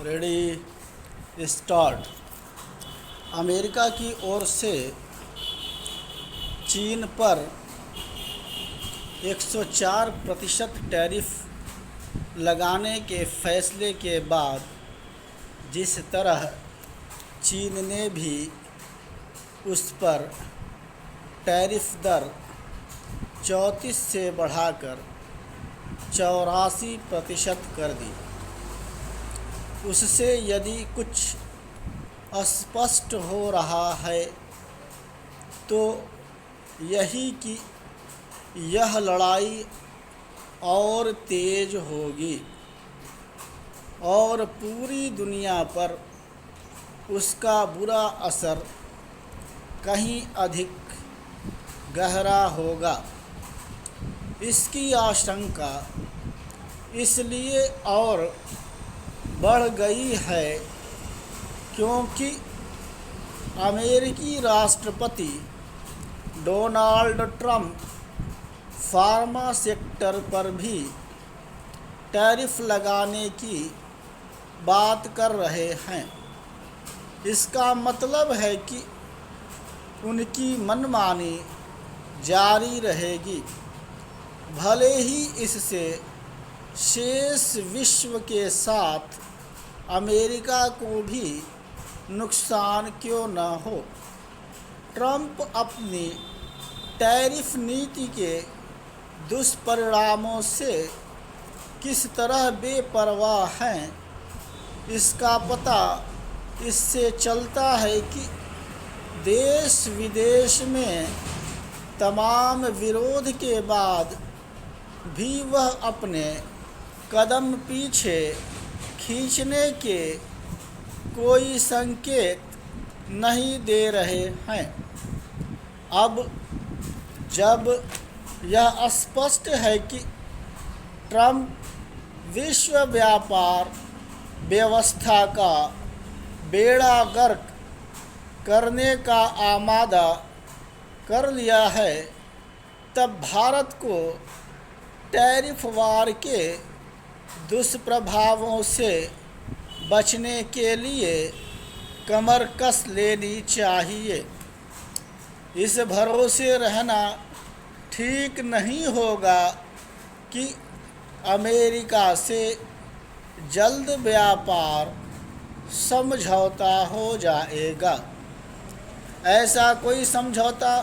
Ready start. America की ओर से चीन पर 104% टैरिफ लगाने के फैसले के बाद जिस तरह चीन ने भी उस पर टैरिफ दर 34 से बढ़ाकर 84% कर दी, उससे यदि कुछ अस्पष्ट हो रहा है तो यही कि यह लड़ाई और तेज होगी और पूरी दुनिया पर उसका बुरा असर कहीं अधिक गहरा होगा। इसकी आशंका इसलिए और बढ़ गई है क्योंकि अमेरिकी राष्ट्रपति डोनाल्ड ट्रंप फार्मा सेक्टर पर भी टैरिफ लगाने की बात कर रहे हैं। इसका मतलब है कि उनकी मनमानी जारी रहेगी, भले ही इससे शेष विश्व के साथ अमेरिका को भी नुकसान क्यों न हो। ट्रंप अपनी टैरिफ नीति के दुष्परिणामों से किस तरह बेपरवाह हैं, इसका पता इससे चलता है कि देश विदेश में तमाम विरोध के बाद भी वह अपने कदम पीछे खींचने के कोई संकेत नहीं दे रहे हैं। अब जब यह स्पष्ट है कि ट्रंप विश्व व्यापार व्यवस्था का बेड़ा गर्क करने का आमादा कर लिया है, तब भारत को टैरिफ वार के दुष्प्रभावों से बचने के लिए कमर कस लेनी चाहिए। इस भरोसे रहना ठीक नहीं होगा कि अमेरिका से जल्द व्यापार समझौता हो जाएगा। ऐसा कोई समझौता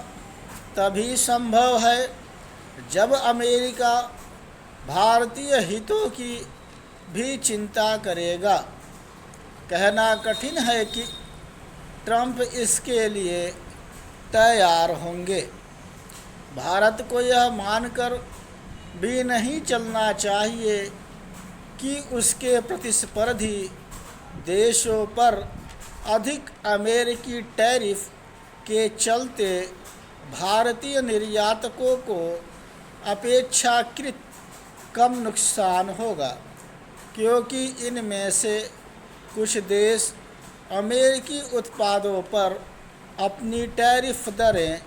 तभी संभव है जब अमेरिका भारतीय हितों की भी चिंता करेगा। कहना कठिन है कि ट्रंप इसके लिए तैयार होंगे। भारत को यह मानकर भी नहीं चलना चाहिए कि उसके प्रतिस्पर्धी देशों पर अधिक अमेरिकी टैरिफ के चलते भारतीय निर्यातकों को अपेक्षाकृत कम नुकसान होगा, क्योंकि इनमें से कुछ देश अमेरिकी उत्पादों पर अपनी टैरिफ दरें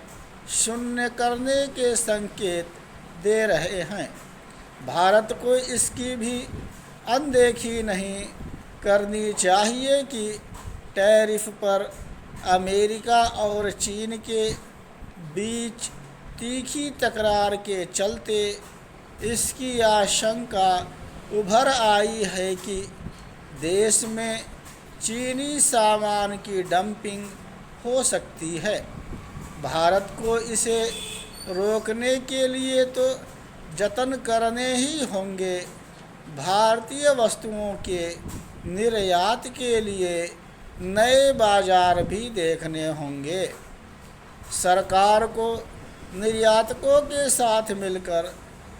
शून्य करने के संकेत दे रहे हैं। भारत को इसकी भी अनदेखी नहीं करनी चाहिए कि टैरिफ पर अमेरिका और चीन के बीच तीखी तकरार के चलते इसकी आशंका उभर आई है कि देश में चीनी सामान की डंपिंग हो सकती है। भारत को इसे रोकने के लिए तो जतन करने ही होंगे। भारतीय वस्तुओं के निर्यात के लिए नए बाजार भी देखने होंगे। सरकार को निर्यातकों के साथ मिलकर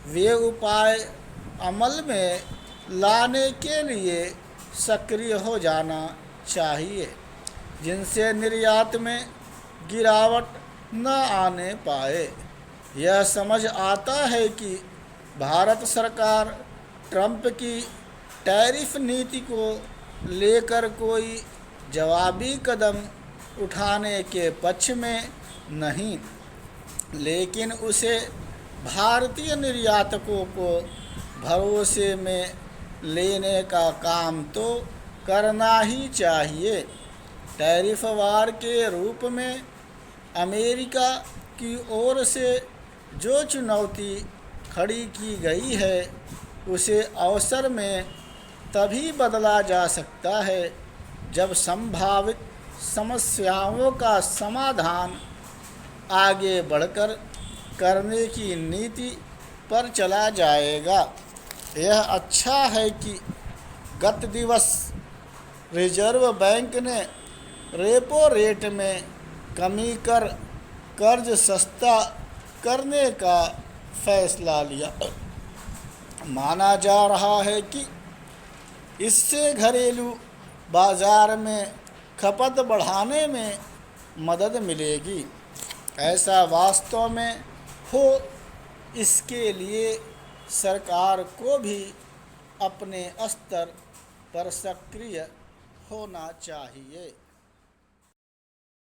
वे उपाय अमल में लाने के लिए सक्रिय हो जाना चाहिए जिनसे निर्यात में गिरावट न आने पाए। यह समझ आता है कि भारत सरकार ट्रंप की टैरिफ नीति को लेकर कोई जवाबी कदम उठाने के पक्ष में नहीं, लेकिन उसे भारतीय निर्यातकों को भरोसे में लेने का काम तो करना ही चाहिए। टैरिफ वार के रूप में अमेरिका की ओर से जो चुनौती खड़ी की गई है उसे अवसर में तभी बदला जा सकता है जब संभावित समस्याओं का समाधान आगे बढ़कर करने की नीति पर चला जाएगा। यह अच्छा है कि गत दिवस रिजर्व बैंक ने रेपो रेट में कमी कर कर्ज सस्ता करने का फैसला लिया। माना जा रहा है कि इससे घरेलू बाजार में खपत बढ़ाने में मदद मिलेगी। ऐसा वास्तव में हो, इसके लिए सरकार को भी अपने स्तर पर सक्रिय होना चाहिए।